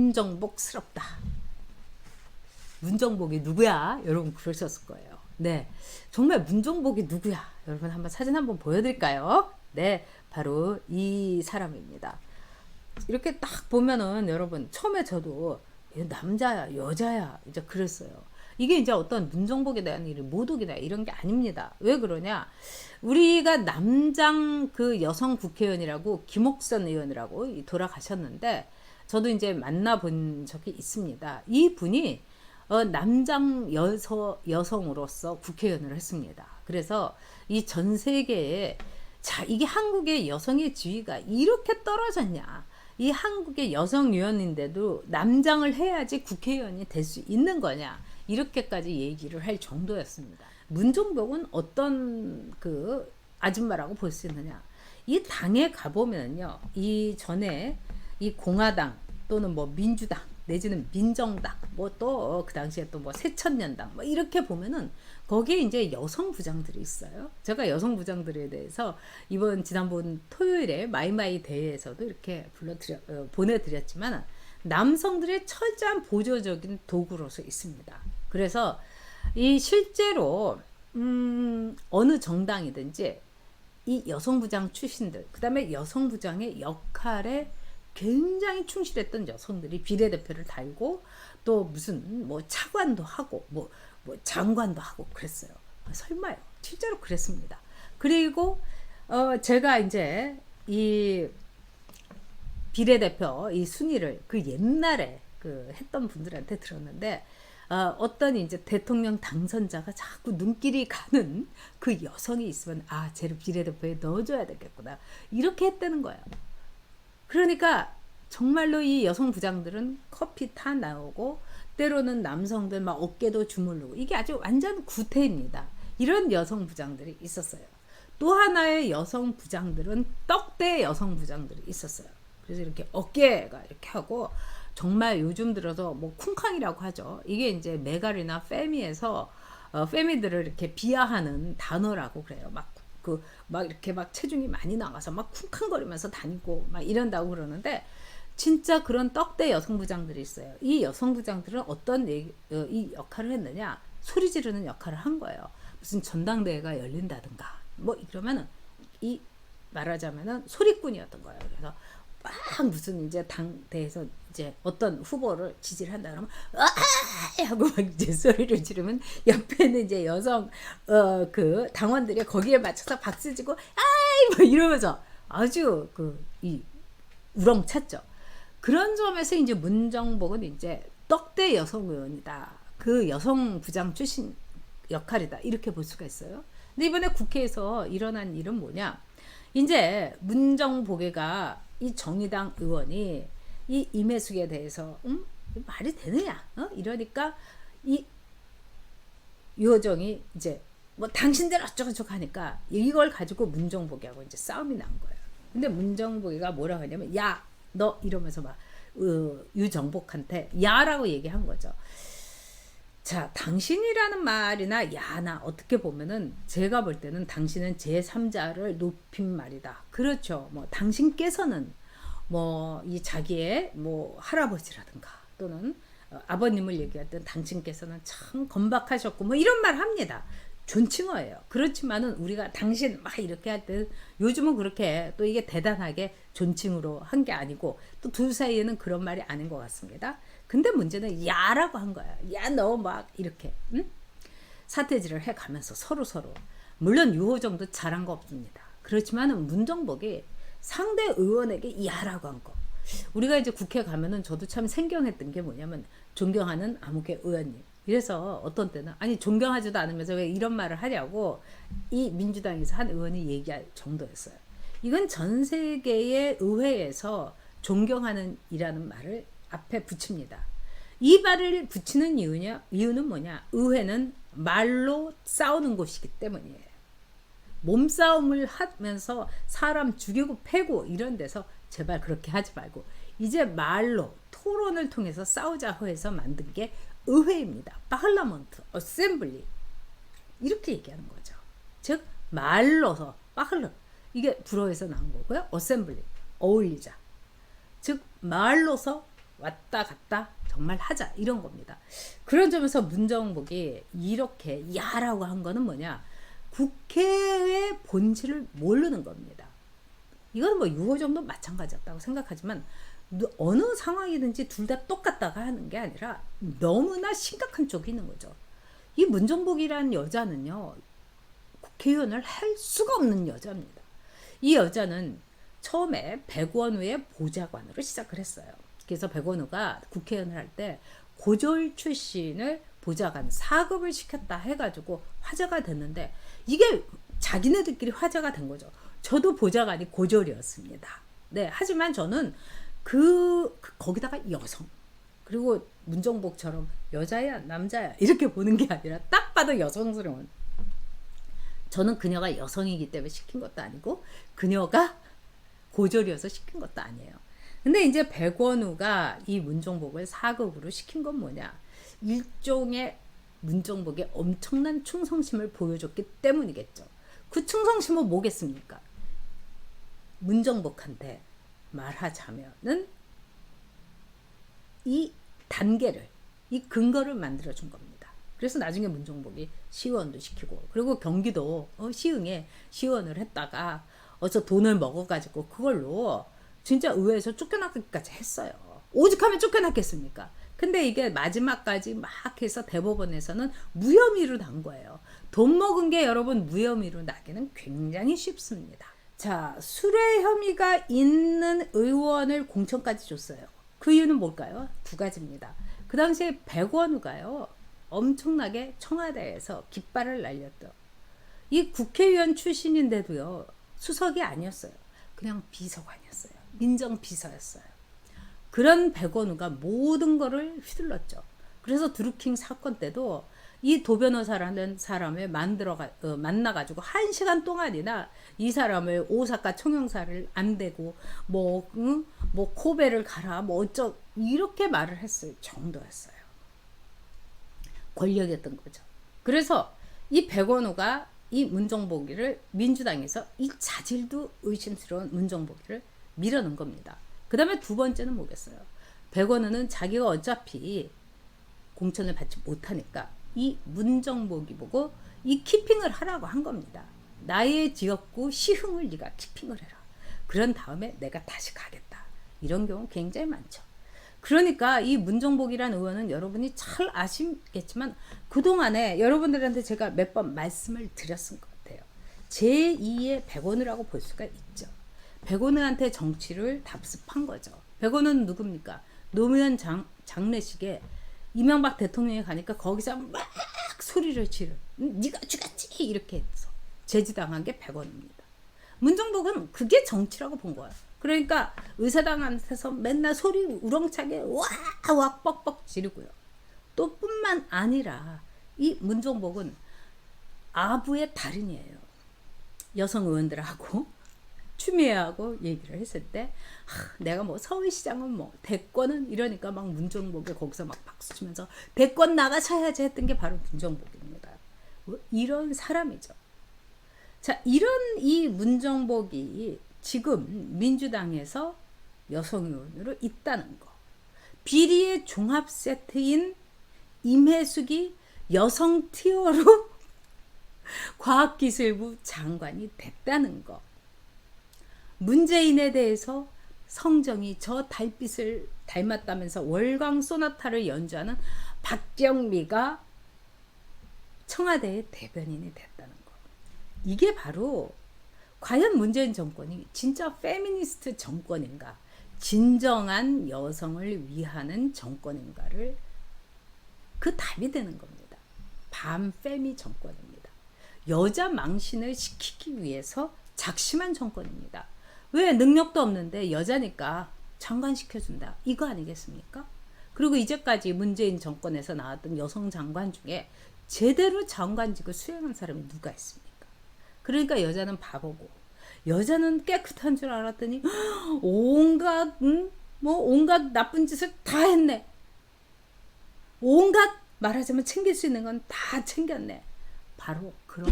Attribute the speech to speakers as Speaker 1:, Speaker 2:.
Speaker 1: 문정복스럽다. 문정복이 누구야? 여러분 그러셨을 거예요. 네, 정말 문정복이 누구야? 여러분 한번 사진 한번 보여드릴까요? 네, 바로 이 사람입니다. 이렇게 딱 보면은 여러분 처음에 저도 남자야 여자야 이제 그랬어요. 이게 이제 어떤 문정복에 대한 모독이나 이런 게 아닙니다. 왜 그러냐? 우리가 남장 그 여성 국회의원이라고 김옥선 의원이라고 돌아가셨는데 저도 이제 만나본 적이 있습니다. 이 분이 남장 여성으로서 국회의원을 했습니다. 그래서 이 전 세계에 자 이게 한국의 여성의 지위가 이렇게 떨어졌냐? 이 한국의 여성 의원인데도 남장을 해야지 국회의원이 될 수 있는 거냐? 이렇게까지 얘기를 할 정도였습니다. 문정복은 어떤 그 아줌마라고 볼 수 있느냐? 이 당에 가보면요, 이 전에 이 공화당 또는 뭐 민주당 내지는 민정당 뭐 또 그 당시에 또 뭐 새천년당 뭐 이렇게 보면은 거기에 이제 여성 부장들이 있어요. 제가 여성 부장들에 대해서 이번 지난번 토요일에 마이마이 대회에서도 이렇게 보내드렸지만 남성들의 철저한 보조적인 도구로서 있습니다. 그래서 이 실제로 어느 정당이든지 이 여성부장 출신들 그 다음에 여성부장의 역할에 굉장히 충실했던 여성들이 비례대표를 달고 또 무슨 뭐 차관도 하고 뭐 장관도 하고 그랬어요. 설마요. 실제로 그랬습니다. 그리고 제가 이제 이 비례대표 이 순위를 그 옛날에 그 했던 분들한테 들었는데 어떤 이제 대통령 당선자가 자꾸 눈길이 가는 그 여성이 있으면 아 쟤를 비례대표에 넣어줘야 되겠구나 이렇게 했다는 거예요. 그러니까 정말로 이 여성 부장들은 커피 타 나오고 때로는 남성들 막 어깨도 주물르고 이게 아주 완전 구태입니다. 이런 여성 부장들이 있었어요. 또 하나의 여성 부장들은 떡대 여성 부장들이 있었어요. 그래서 이렇게 어깨가 이렇게 하고 정말 요즘 들어서 뭐 쿵쾅이라고 하죠. 이게 이제 메갈이나 페미에서 페미들을 이렇게 비하하는 단어라고 그래요. 막 이렇게 막 체중이 많이 나가서 막 쿵쾅거리면서 다니고 막 이런다고 그러는데 진짜 그런 떡대 여성부장들이 있어요. 이 여성부장들은 어떤 이 역할을 했느냐? 소리 지르는 역할을 한 거예요. 무슨 전당대회가 열린다든가 뭐 이러면은 이 말하자면은 소리꾼이었던 거예요. 그래서 막 무슨 이제 당대에서 이제 어떤 후보를 지지를 한다 그러면 아 하고 막 이제 소리를 지르면 옆에는 이제 여성 그 당원들이 거기에 맞춰서 박수 치고 아이 뭐 이러면서 아주 이 우렁찼죠. 그런 점에서 이제 문정복은 이제 떡대 여성 의원이다. 그 여성 부장 출신 역할이다. 이렇게 볼 수가 있어요. 근데 이번에 국회에서 일어난 일은 뭐냐? 이제 문정복이가 이 정의당 의원이 이 임혜숙에 대해서 말이 되느냐? 이러니까 이 유호정이 이제 뭐 당신들 어쩌고저쩌고 하니까 이걸 가지고 문정복이하고 이제 싸움이 난 거예요. 근데 문정복이가 뭐라고 하냐면 야 너 이러면서 막 유정복한테 야라고 얘기한 거죠. 자, 당신이라는 말이나 야나 어떻게 보면은 제가 볼 때는 당신은 제3자를 높인 말이다. 그렇죠. 뭐 당신께서는 뭐 이 자기의 뭐 할아버지라든가 또는 아버님을 얘기할 때 당신께서는 참 건박하셨고 뭐 이런 말 합니다. 존칭어예요. 그렇지만은 우리가 당신 막 이렇게 할 때 요즘은 그렇게 또 이게 대단하게 존칭으로 한 게 아니고 또 둘 사이에는 그런 말이 아닌 것 같습니다. 근데 문제는 야라고 한 거야. 야 너 막 이렇게 사태질을 해가면서 서로 물론 유호정도 잘한 거 없습니다. 그렇지만은 문정복이 상대 의원에게 야라고 한 거. 우리가 이제 국회 가면은 저도 참 생경했던 게 뭐냐면 존경하는 아무개 의원님. 이래서 어떤 때는 아니 존경하지도 않으면서 왜 이런 말을 하냐고 이 민주당에서 한 의원이 얘기할 정도였어요. 이건 전 세계의 의회에서 존경하는 이라는 말을 앞에 붙입니다. 이 말을 붙이는 이유는 뭐냐? 의회는 말로 싸우는 곳이기 때문이에요. 몸싸움을 하면서 사람 죽이고 패고 이런 데서 제발 그렇게 하지 말고 이제 말로 토론을 통해서 싸우자 해서 만든 게 의회입니다. 파르라먼트, 어셈블리 이렇게 얘기하는 거죠. 즉 말로서 파르 이게 불어에서 나온 거고요. 어셈블리 어울리자. 즉 말로서 왔다 갔다 정말 하자 이런 겁니다. 그런 점에서 문정복이 이렇게 야라고 한 거는 뭐냐, 국회의 본질을 모르는 겁니다. 이건 뭐 유호정도 마찬가지였다고 생각하지만 어느 상황이든지 둘 다 똑같다가 하는 게 아니라 너무나 심각한 쪽이 있는 거죠. 이 문정복이라는 여자는요, 국회의원을 할 수가 없는 여자입니다. 이 여자는 처음에 백원우의 보좌관으로 시작을 했어요. 그래서 백원우가 국회의원을 할 때 고졸 출신을 보좌관 4급을 시켰다 해가지고 화제가 됐는데, 이게 자기네들끼리 화제가 된 거죠. 저도 보좌관이 고졸이었습니다. 네, 하지만 저는 거기다가 여성, 그리고 문정복처럼 여자야 남자야 이렇게 보는 게 아니라 딱 봐도 여성스러운, 저는 그녀가 여성이기 때문에 시킨 것도 아니고 그녀가 고졸이어서 시킨 것도 아니에요. 근데 이제 백원우가 이 문정복을 4급으로 시킨 건 뭐냐, 일종의 문정복의 엄청난 충성심을 보여줬기 때문이겠죠. 그 충성심은 뭐겠습니까? 문정복한테 말하자면은 이 단계를, 이 근거를 만들어 준 겁니다. 그래서 나중에 문정복이 시의원도 시키고, 그리고 경기도 시흥에 시의원을 했다가 어서 돈을 먹어가지고 그걸로 진짜 의회에서 쫓겨나기까지 했어요. 오죽하면 쫓겨났겠습니까? 근데 이게 마지막까지 막 해서 대법원에서는 무혐의로 난 거예요. 돈 먹은 게 여러분 무혐의로 나기는 굉장히 쉽습니다. 자, 수뢰 혐의가 있는 의원을 공천까지 줬어요. 그 이유는 뭘까요? 두 가지입니다. 그 당시에 백원우가요, 엄청나게 청와대에서 깃발을 날렸죠. 이 국회의원 출신인데도요, 수석이 아니었어요. 그냥 비서관이었어요. 민정비서였어요. 그런 백원우가 모든 거를 휘둘렀죠. 그래서 드루킹 사건 때도 이 도변호사라는 사람을 만나가지고 1시간 동안이나 이 사람을 오사카 총영사를 안 대고 뭐 코베를 가라 이렇게 말을 했을 정도였어요. 권력이었던 거죠. 그래서 이 백원우가 이 문정복이를 민주당에서 이 자질도 의심스러운 문정복이를 밀어넣은 겁니다. 그 다음에 두 번째는 뭐겠어요? 백원우는 자기가 어차피 공천을 받지 못하니까 이 문정복이 보고 이 키핑을 하라고 한 겁니다. 나의 지역구 시흥을 네가 키핑을 해라. 그런 다음에 내가 다시 가겠다. 이런 경우 굉장히 많죠. 그러니까 이 문정복이라는 의원은 여러분이 잘 아시겠지만 그동안에 여러분들한테 제가 몇 번 말씀을 드렸을 것 같아요. 제2의 백원우라고 볼 수가 있죠. 백원우한테 정치를 답습한 거죠. 백원우는 누굽니까? 노무현 장례식에 이명박 대통령이 가니까 거기서 막 소리를 지르, 네가 죽였지 이렇게 해서 제지당한 게 백원우입니다. 문정복은 그게 정치라고 본 거야. 그러니까 의사당한테서 맨날 소리 우렁차게 와 뻑뻑 지르고요. 또 뿐만 아니라 이 문정복은 아부의 달인이에요. 여성 의원들하고 추미애하고 얘기를 했을 때 내가 뭐 서울시장은 뭐 대권은 이러니까 막 문정복이 거기서 막 박수 치면서 대권 나가셔야지 했던 게 바로 문정복입니다. 뭐 이런 사람이죠. 자, 이런 이 문정복이 지금 민주당에서 여성 의원으로 있다는 거. 비리의 종합 세트인 임혜숙이 여성 티어로 과학기술부 장관이 됐다는 거. 문재인에 대해서 성정이 저 달빛을 닮았다면서 월광 소나타를 연주하는 박경미가 청와대의 대변인이 됐다는 거. 이게 바로 과연 문재인 정권이 진짜 페미니스트 정권인가, 진정한 여성을 위하는 정권인가를 그 답이 되는 겁니다. 반페미 정권입니다. 여자 망신을 시키기 위해서 작심한 정권입니다. 왜? 능력도 없는데 여자니까 장관 시켜준다. 이거 아니겠습니까? 그리고 이제까지 문재인 정권에서 나왔던 여성 장관 중에 제대로 장관직을 수행한 사람이 누가 있습니까? 그러니까 여자는 바보고 여자는 깨끗한 줄 알았더니 온갖 나쁜 짓을 다 했네. 온갖 말하자면 챙길 수 있는 건 다 챙겼네. 바로 그런